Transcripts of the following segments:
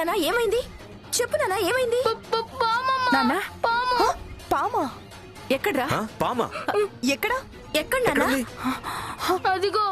నానా ఏమైంది? చెప్పు నానా ఏమైంది? నానా పామా? ఎక్కడ్రా? పామా? ఎక్కడ? ఎక్కడ నానా? అదిగో.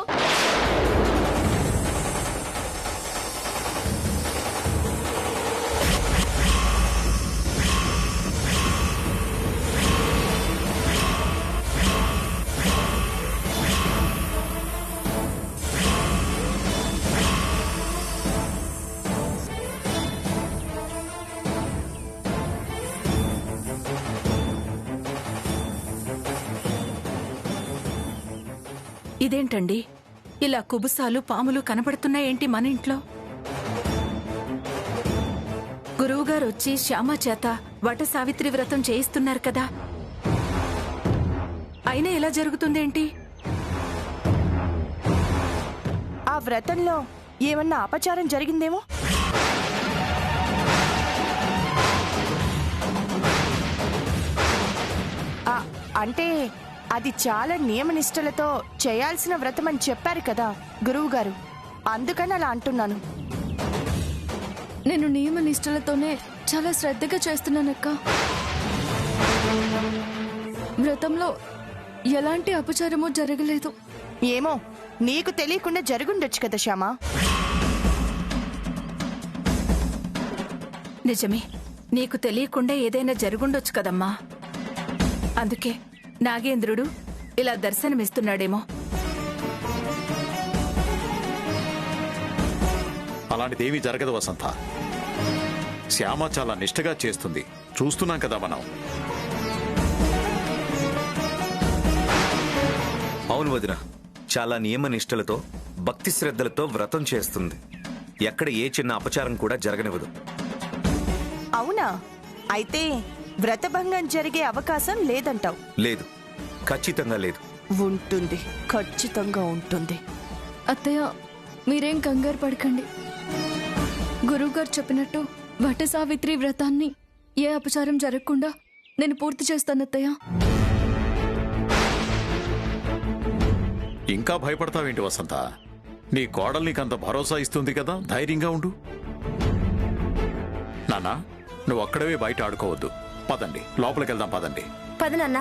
ఇదేంటండి, ఇలా కుబుసాలు పాములు కనబడుతున్నాయేంటి మన ఇంట్లో? గురువుగారు వచ్చి శ్యామ చేత వట సావిత్రి వ్రతం చేయిస్తున్నారు కదా, అయినా ఇలా జరుగుతుందేంటి? ఆ వ్రతంలో ఏమన్నా అపచారం జరిగిందేమో. అంటే అది చాలా నియమనిష్టలతో చేయాల్సిన వ్రతం అని చెప్పారు కదా గురువుగారు, అందుకని అలా అంటున్నాను. నేను నియమ నిష్టలతోనే చాలా శ్రద్ధగా చేస్తున్నానక్క. వ్రతంలో ఎలాంటి అపచారమూ జరగలేదు. ఏమో నీకు తెలియకుండా జరుగుండొచ్చు కదా శ్యామ. నిజమే, నీకు తెలియకుండా ఏదైనా జరుగుండొచ్చు కదమ్మా. అందుకే నాగేంద్రుడు ఇలా దర్శనమిస్తున్నాడేమో. అలాంటిదేమీ జరగదు వసంత. శ్యామ చాలా నిష్ఠగా చేస్తుంది, చూస్తున్నాం కదా మనం. అవును వదిన, చాలా నియమ నిష్టలతో భక్తి శ్రద్ధలతో వ్రతం చేస్తుంది. ఎక్కడ ఏ చిన్న అపచారం కూడా జరగనివ్వదు. అవునా? అయితే వ్రతభంగం జరిగే అవకాశం లేదంటావు? లేదు, ఖచ్చితంగా లేదు. ఉంటుంది, ఖచ్చితంగా ఉంటుంది. అత్తయ్య, మీరేం కంగారు పడకండి. గురువుగారు చెప్పినట్టు వట సావిత్రి వ్రతాన్ని ఏ అపచారం జరగకుండా నేను పూర్తి చేస్తాను అత్తయ్య. ఇంకా భయపడతావేంటి వసంత? నీ కోడలు నీకంత భరోసా ఇస్తుంది కదా, ధైర్యంగా ఉండు. నాన్నా, నువ్వు అక్కడవే బయట ఆడుకోవద్దు. పదండి, లోపలికి వెళ్దాం. పదండి. పద నాన్నా.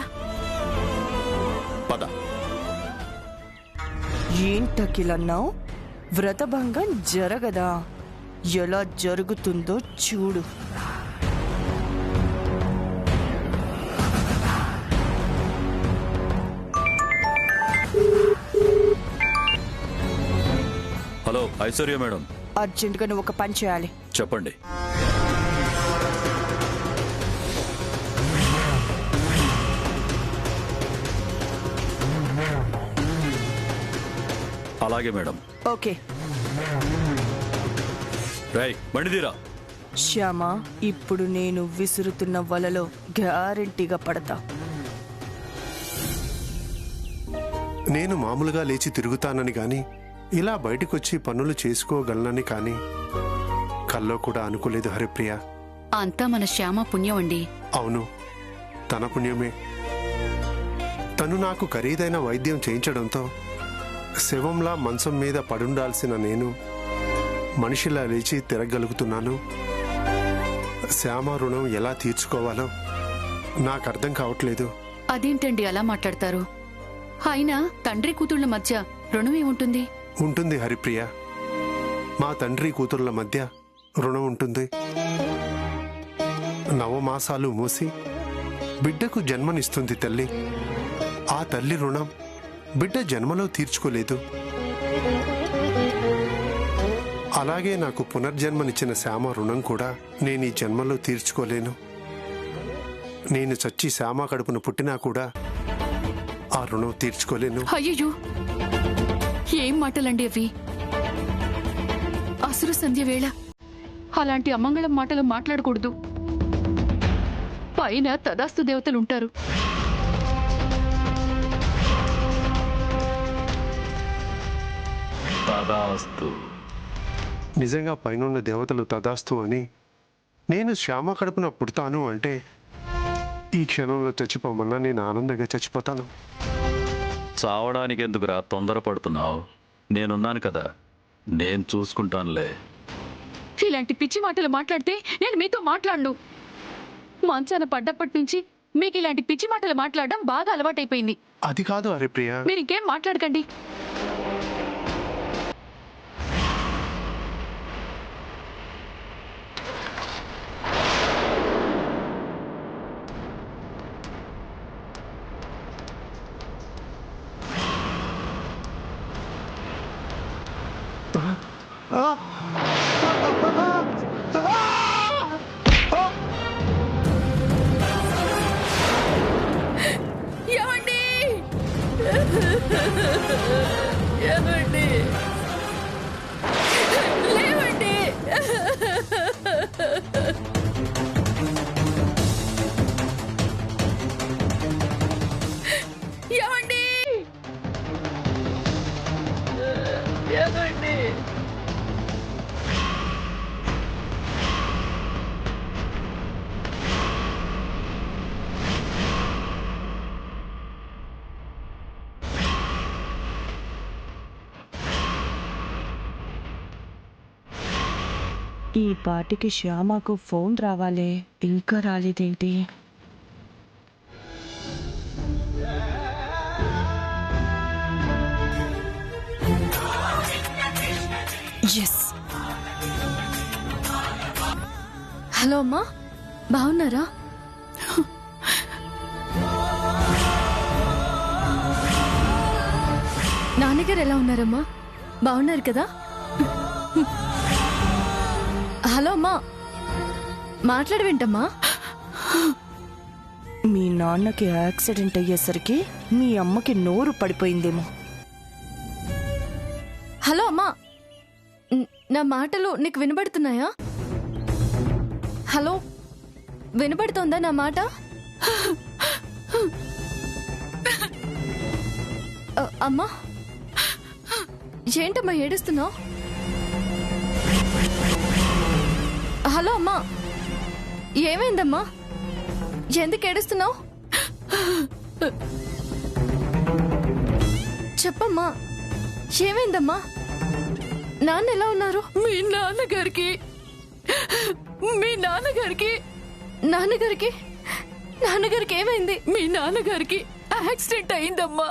పద. ఏంటకిలన్నావు? వ్రతభంగం జరగదా? ఎలా జరుగుతుందో చూడు. Hello Aishwarya madam. అర్జెంటుగా నువ్వు ఒక పని చేయాలి. చెప్పండి. అలాగే మేడం. ఓకే. రేయ్, బండిదీరా. శ్యామ, ఇప్పుడు నేను విసురుతున్న వలలో గ్యారెంటీగా పడతా. నేను మామూలుగా లేచి తిరుగుతానని గాని, ఇలా బయటకొచ్చి పనులు చేసుకోగలనని కానీ కల్లో కూడా అనుకోలేదు హరిప్రియ. అంతా మన శ్యామ పుణ్యం అండి. అవును, తన పుణ్యమే. తను నాకు ఖరీదైన వైద్యం చేయించడంతో శవంలా మంచం మీద పడుండాల్సిన నేను మనిషిలా లేచి తిరగలుగుతున్నాను. శ్యామ రుణం ఎలా తీర్చుకోవాలో నాకు అర్థం కావట్లేదు. అదేంటండి అలా మాట్లాడతారు? అయినా తండ్రి కూతుళ్ల మధ్య రుణం ఏముంటుంది? ఉంటుంది హరిప్రియ, మా తండ్రి కూతుర్ల మధ్య రుణం ఉంటుంది. నవమాసాలు మోసి బిడ్డకు జన్మనిస్తుంది తల్లి. ఆ తల్లి రుణం బిడ్డ జన్మలో తీర్చుకోలేదు. అలాగే నాకు పునర్జన్మనిచ్చిన శ్యామ రుణం కూడా నేను ఈ జన్మలో తీర్చుకోలేను. నేను చచ్చి శ్యామ కడుపున పుట్టినా కూడా ఆ రుణం తీర్చుకోలేను. అయ్యో, ఏం మాటలండి అవి? అసురు సంధ్య వేళ అలాంటి అమంగళం మాటలు మాట్లాడకూడదు. పైన తదాస్తు దేవతలుంటారు. నిజంగా పైనున్న దేవతలు తదాస్తు అని నేను శ్యామ కడుపున పుడతాను అంటే ఈ క్షణంలో చచ్చిపోమన్నా నేను ఆనందంగా చచ్చిపోతాను. చావడానికి ఎందుకురా తొందరపడుతున్నావు? నేనున్నాను కదా, నేను చూసుకుంటానులే. ఇలాంటి పిచ్చి మాటలు మాట్లాడితే నేను మీతో మాట్లాడను. మంచాన పడ్డప్పటి నుంచి మీకు ఇలాంటి పిచ్చి మాటలు మాట్లాడడం బాగా అలవాటైపోయింది. అది కాదు హరిప్రియ. మీరు ఇంకేం మాట్లాడకండి. ఏమండి? ఏమండి? లేవండి. ఏమండి? ఏమండి? ఈ పాటికి శ్యామకు ఫోన్ రావాలే, ఇంకా రాలేదేంటి? ఎస్. హలో అమ్మా, బాగున్నారా? నాన్నగారు ఎలా ఉన్నారమ్మా? బాగున్నారు కదా? హలో అమ్మా, మాట్లాడవేంటమ్మా? మీ నాన్నకి యాక్సిడెంట్ అయ్యేసరికి మీ అమ్మకి నోరు పడిపోయిందేమో. హలో అమ్మా, నా మాటలు నీకు వినబడుతున్నాయా? హలో, వినబడుతోందా నా మాట? అమ్మా, ఏంటమ్మా ఏడుస్తున్నావు? హలో అమ్మా, ఏమైందమ్మా? ఎందుకు ఏడుస్తున్నావు? చెప్పమ్మా, ఏమైందమ్మా? నాన్న ఎలా ఉన్నారు? మీ నాన్నగారికి నాన్నగారికి ఏమైంది? మీ నాన్నగారికి యాక్సిడెంట్ అయిందమ్మా.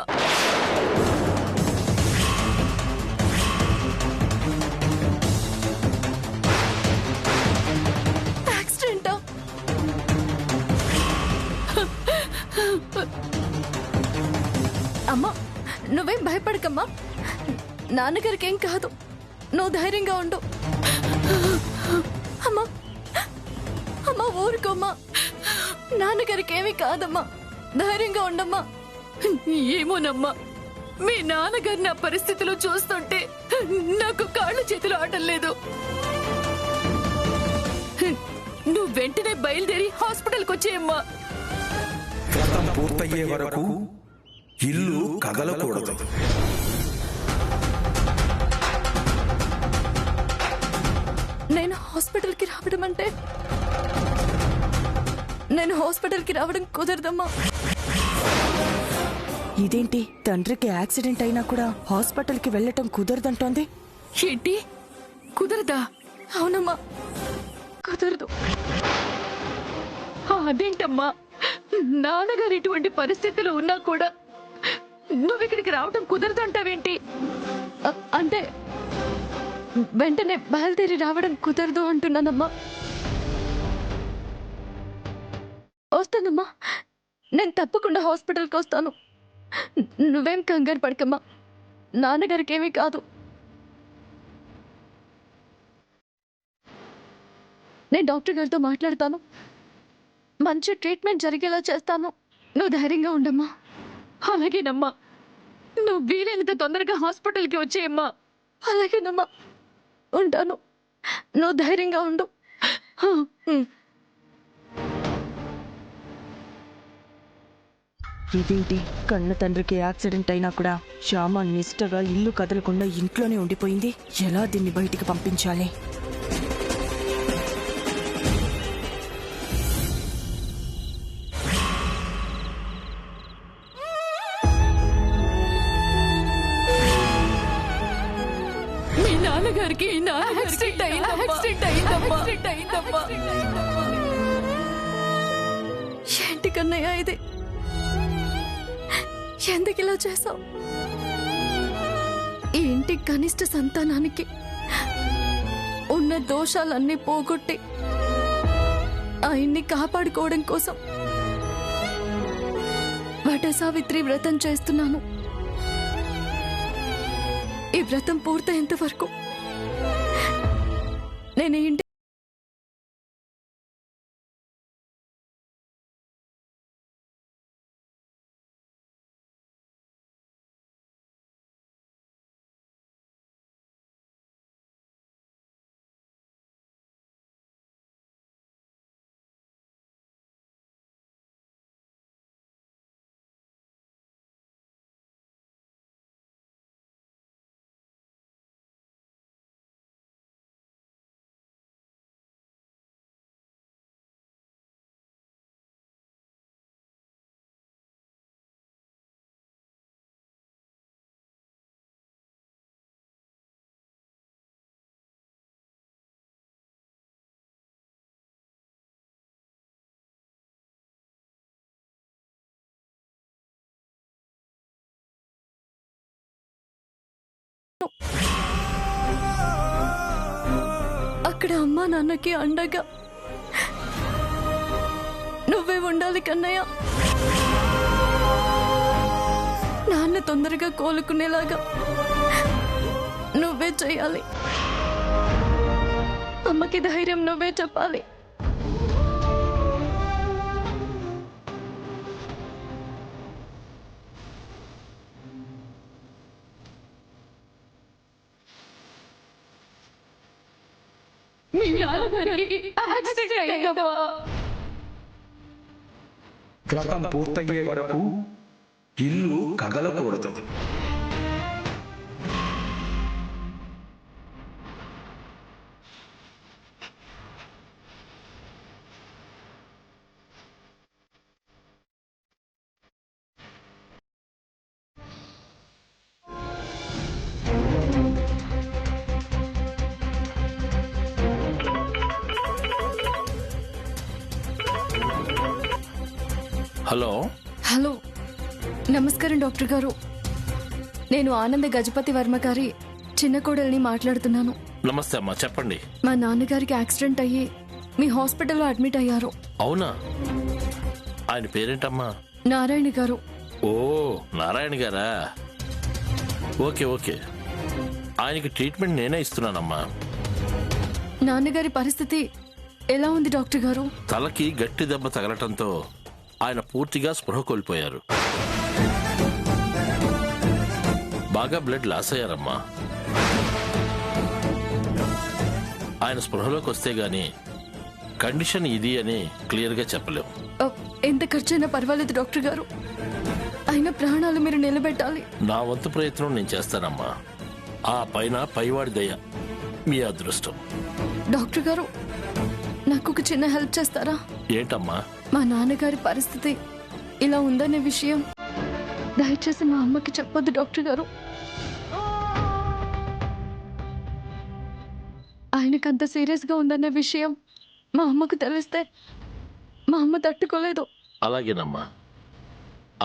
యాక్సిడెంటా? అమ్మా, నువ్వేం భయపడకమ్మా. నాన్నగారికి ఏం కాదు, నువ్వు ధైర్యంగా ఉండు. అమ్మా అమ్మా, ఊరుకోమ్మా. నాన్నగారికి ఏమీ కాదమ్మా, ధైర్యంగా ఉండమ్మా. ఏమోనమ్మా, మీ నాన్నగారి నా పరిస్థితిలో చూస్తుంటే నాకు కాళ్ళు చేతులు ఆడడం లేదు. నువ్వు వెంటనే బయలుదేరి హాస్పిటల్కి వచ్చేయమ్మా. వ్రతం పూర్తయ్యే వరకు ఇల్లు కదలకూడదు. నేను హాస్పిటల్కి రావడం కుదరదమ్మా. ఇదేంటి, తండ్రికి యాక్సిడెంట్ అయినా కూడా హాస్పిటల్కి వెళ్ళటం కుదరదంటోంది? ఏంటి, కుదరదా? అవునమ్మా, కుదరదు. అదేంటమ్మా, నాన్నగారు ఇటువంటి పరిస్థితులు ఉన్నా కూడా నువ్వు ఇక్కడికి రావడం కుదరదంటావేంటి? అంటే వెంటనే బయలుదేరి రావడం కుదరదు అంటున్నానమ్మా. వస్తానమ్మా, నేను తప్పకుండా హాస్పిటల్కి వస్తాను. నువ్వేం కంగారు పడకమ్మా, నాన్నగారికి ఏమీ కాదు. నేను డాక్టర్ గారితో మాట్లాడతాను, మంచి ట్రీట్మెంట్ జరిగేలా చేస్తాను. నువ్వు ధైర్యంగా ఉండమ్మా. అలాగేనమ్మా, నువ్వు వీలైనంత తొందరగా హాస్పిటల్కి వచ్చేయమ్మా. అలాగేనమ్మా, ఉంటాను. నువ్వు ధైర్యంగా ఉండు. ఇదేంటి, కన్న తండ్రికి యాక్సిడెంట్ అయినా కూడా శ్యామ నిష్టగా ఇల్లు కదలకుండా ఇంట్లోనే ఉండిపోయింది. ఎలా దీన్ని బయటికి పంపించాలి? మీ నాన్నగారికి నాన్నగారికి యాక్సిడెంట్ అయిందమ్మా. ఏంటి కన్నయ్య ఇది? ఎందుకు ఇలా చేసావు? ఈ ఇంటి కనిష్ట సంతానానికి ఉన్న దోషాలన్నీ పోగొట్టి ఆయన్ని కాపాడుకోవడం కోసం వటసావిత్రి వ్రతం చేస్తున్నాను. ఈ వ్రతం పూర్తయ్యేంత వరకు నేను ఈ ఇంటి అక్కడ అమ్మా నాన్నకి అండగా నువ్వే ఉండాలి కన్నయ్య. నాన్న తొందరగా కోలుకునేలాగా నువ్వే చేయాలి. అమ్మకి ధైర్యం నువ్వే చెప్పాలి. మీ నాన్నగారికి యాక్సిడెంట్ అయిందమ్మా. వ్రతం పూర్తయ్యే వరకు ఇల్లు కదలకూడదు. హలో హలో, నమస్కారం డాక్టర్ గారు. నేను ఆనంద గజపతి వర్మ గారి చిన్న కోడల్ని మాట్లాడుతున్నాను. నమస్తే అమ్మా, చెప్పండి. మా నాన్నగారికి యాక్సిడెంట్ అయ్యి మీ హాస్పిటల్లో అడ్మిట్ అయ్యారు. అవునా? ఆయన పేరేంటమ్మా? నారాయణ గారు. ఓ, నారాయణ గారా? ఓకే ఓకే, ఆయనకి ట్రీట్మెంట్ నేనే ఇస్తున్నానమ్మా. నాన్నగారి పరిస్థితి ఎలా ఉంది డాక్టర్ గారు? తలకి గట్టి దెబ్బ తగలటంతో ఆయన పూర్తిగా స్పృహ కోల్పోయారు. బాగా బ్లడ్ లాస్ అయ్యారమ్మా. ఆయన స్పృహలోకి వస్తే గాని కండిషన్ ఇది అని క్లియర్గా చెప్పలేం. ఎంత ఖర్చైనా పర్వాలేదు డాక్టర్ గారు, ఆయన ప్రాణాలు మీరు నిలబెట్టాలి. నా వంతు ప్రయత్నం నేను చేస్తానమ్మా. ఆ పైన పైవాడి దయ మీ అదృష్టం. డాక్టర్ గారు, నాకు ఒక చిన్న హెల్ప్ చేస్తారా? ఏంటమ్మా? మా నాన్నగారి పరిస్థితి ఇలా ఉందనే విషయం దయచేసి మా అమ్మకి చెప్పొద్దు డాక్టర్ గారు. ఆయనకు అంత సీరియస్గా ఉందనే విషయం మా అమ్మకు తెలిస్తే మా అమ్మ తట్టుకోలేదు. అలాగేనమ్మా.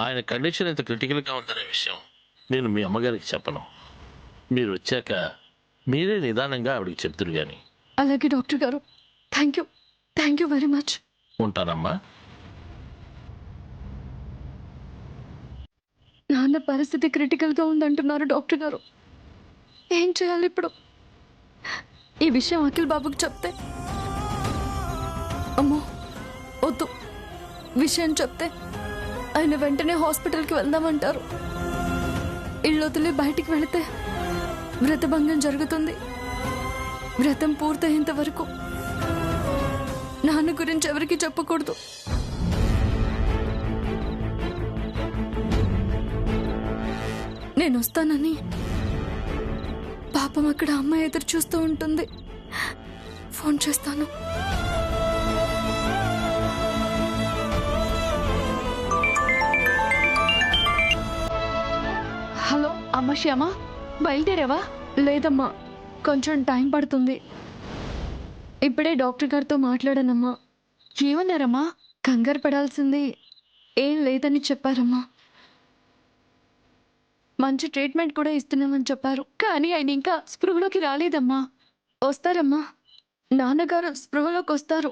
ఆయన కండిషన్ ఎంత క్రిటికల్గా ఉందనే విషయం నేను మీ అమ్మగారికి చెప్పను. మీరు వచ్చాక మీరే నిదానంగా ఆవిడకి చెప్తురు గాని. అలాగే డాక్టర్ గారు, థ్యాంక్ యూ వెరీ మచ్. ఉంటానమ్మా. నాన్న పరిస్థితి క్రిటికల్గా ఉందంటున్నారు డాక్టర్ గారు. ఏం చేయాలి ఇప్పుడు? ఈ విషయం అఖిల్ బాబుకి చెప్తే? అమ్మో వద్దు, విషయం చెప్తే ఆయన వెంటనే హాస్పిటల్కి వెళ్దామంటారు. ఇల్లు వదిలి బయటికి వెళితే వ్రతభంగం జరుగుతుంది. వ్రతం పూర్తయ్యేంత వరకు నాన్న గురించి ఎవరికి చెప్పకూడదు. నేను వస్తానని పాపం అక్కడ అమ్మాయి ఎదురు చూస్తూ ఉంటుంది. ఫోన్ చేస్తాను. హలో అమ్మ శ్యామ, బయలుదేరావా? లేదమ్మా, కొంచెం టైం పడుతుంది. ఇప్పుడే డాక్టర్ గారితో మాట్లాడానమ్మా. ఏమన్నారమ్మా? కంగారు పడాల్సింది ఏం లేదని చెప్పారమ్మా. మంచి ట్రీట్మెంట్ కూడా ఇస్తున్నామని చెప్పారు. కానీ ఆయన ఇంకా స్పృహలోకి రాలేదమ్మా. వస్తారమ్మా, నాన్నగారు స్పృహలోకి వస్తారు.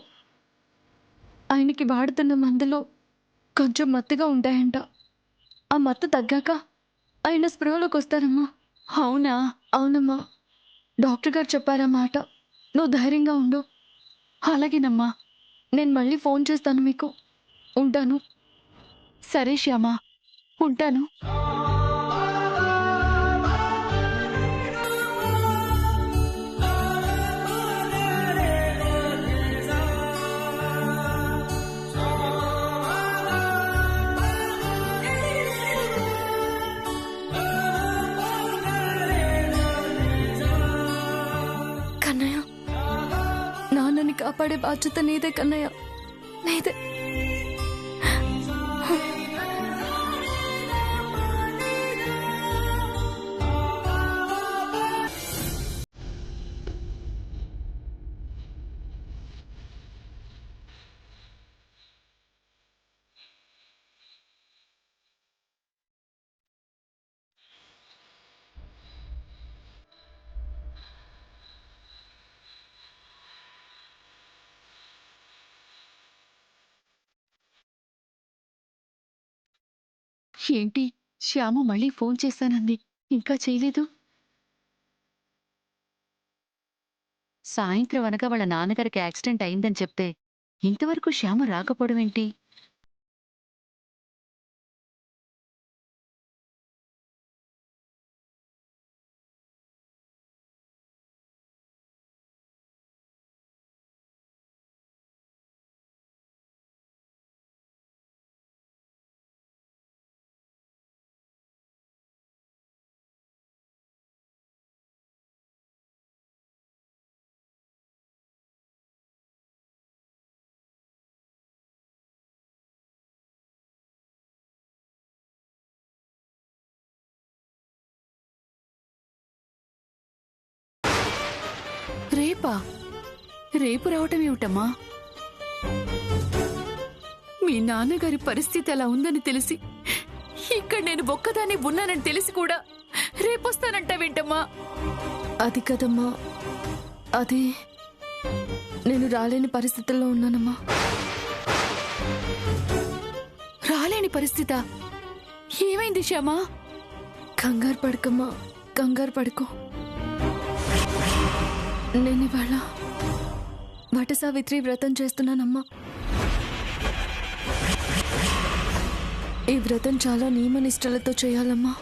ఆయనకి వాడుతున్న మందులో కొంచెం మత్తుగా ఉంటాయంట. ఆ మత్తు తగ్గాక ఆయన స్పృహలోకి వస్తారమ్మా. అవునా? అవునమ్మా, డాక్టర్ గారు చెప్పారన్నమాట. నువ్వు ధైర్యంగా ఉండు. అలాగేనమ్మా. నేను మళ్ళీ ఫోన్ చేస్తాను మీకు. ఉంటాను. సరే శ్యామ, ఉంటాను. కన్నయ్య, నాన్నని కాపాడే బాధ్యత నీదే కన్నయ్య, నీదే. ఏంటి, శ్యామ మళ్ళీ ఫోన్ చేశానంది, ఇంకా చేయలేదు? సాయంత్రం అనగా వాళ్ళ నాన్నగారికి యాక్సిడెంట్ అయిందని చెప్తే ఇంతవరకు శ్యామ రాకపోవడం ఏంటి? రేపా? రేపు రావటం ఏమిటమ్మా? మీ నాన్నగారి పరిస్థితి అలా ఉందని తెలిసి, ఇక్కడ నేను ఒక్కదాన్ని ఉన్నానని తెలిసి కూడా రేపొస్తానంటావేంటమ్మా? అది కదమ్మా, అది నేను రాలేని పరిస్థితుల్లో ఉన్నానమ్మా. రాలేని పరిస్థితా? ఏమైంది శ్యామా? కంగారు పడకమ్మా, కంగారు పడుకో. నేను ఇవాళ వట సావిత్రి వ్రతం చేస్తున్నానమ్మా. ఈ వ్రతం చాలా నియమనిష్టలతో చేయాలమ్మా.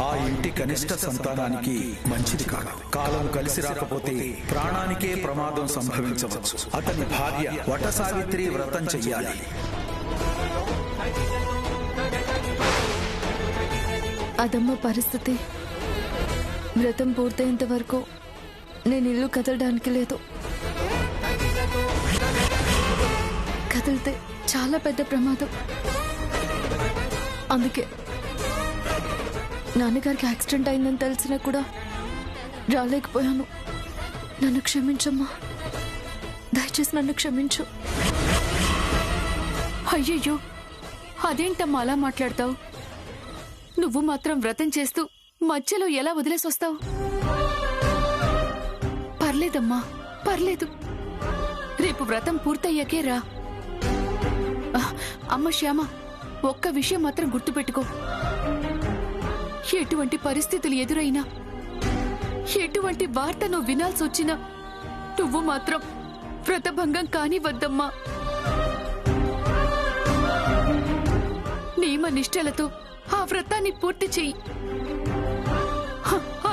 ఆ ఇంటి కనిష్ట సంతానానికి మంచిది కాదు. కాలం కలిసి రాకపోతే ప్రాణానికే ప్రమాదం సంభవించవచ్చు. అతని భార్య వట సావిత్రి వ్రతం చెయ్యాలి. అదమ్మ పరిస్థితి. వ్రతం పూర్తయ్యేంత వరకు నేను ఇల్లు కదలడానికి లేదు. కదిలితే చాలా పెద్ద ప్రమాదం. అందుకే నాన్నగారికి యాక్సిడెంట్ అయిందని తెలిసినా కూడా రాలేకపోయాను. నన్ను క్షమించమ్మా, దయచేసి నన్ను క్షమించు. అయ్యయ్యో, అదేంటమ్మా అలా మాట్లాడతావు? నువ్వు మాత్రం వ్రతం చేస్తూ మధ్యలో ఎలా వదిలేసొస్తావు? పర్లేదమ్మా, పర్లేదు. రేపు వ్రతం పూర్తయ్యాకే రా. అమ్మ శ్యామ, ఒక్క విషయం మాత్రం గుర్తుపెట్టుకో. ఎటువంటి పరిస్థితులు ఎదురైనా, ఎటువంటి వార్త నువ్వు వినాల్సి వచ్చినా నువ్వు మాత్రం వ్రతభంగం కానివద్దమ్మా. నియమ నిష్టలతో ఆ వ్రతాన్ని పూర్తి చెయ్యి.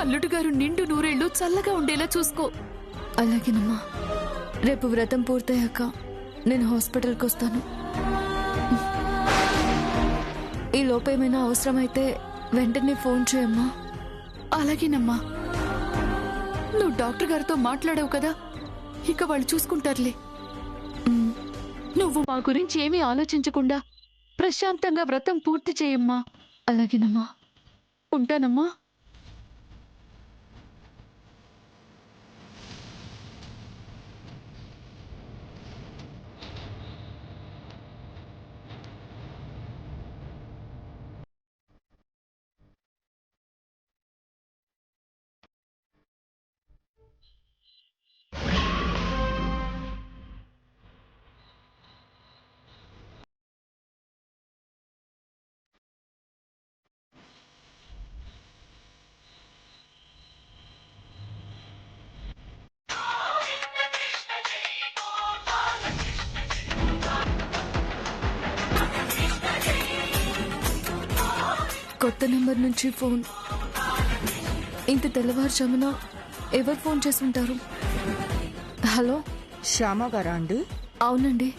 అల్లుడు గారు నిండు నూరేళ్లు చల్లగా ఉండేలా చూసుకో. అలాగేనమ్మా. రేపు వ్రతం పూర్తయ్యాక నేను హాస్పిటల్కి వస్తాను. ఈ లోపేమైనా అవసరమైతే వెంటనే ఫోన్ చేయమ్మా. అలాగేనమ్మా. నువ్వు డాక్టర్ గారితో మాట్లాడావు కదా, ఇక వాళ్ళు చూసుకుంటారులే. నువ్వు మా గురించి ఏమీ ఆలోచించకుండా ప్రశాంతంగా వ్రతం పూర్తి చేయమ్మా. అలాగేనమ్మా. ఉంటానమ్మా. కొత్త నెంబర్ నుంచి ఫోన్. ఇంత తెల్లవారుజామున ఎవరు ఫోన్ చేస్తుంటారు? హలో, శ్యామ గారా అండి? అవునండి.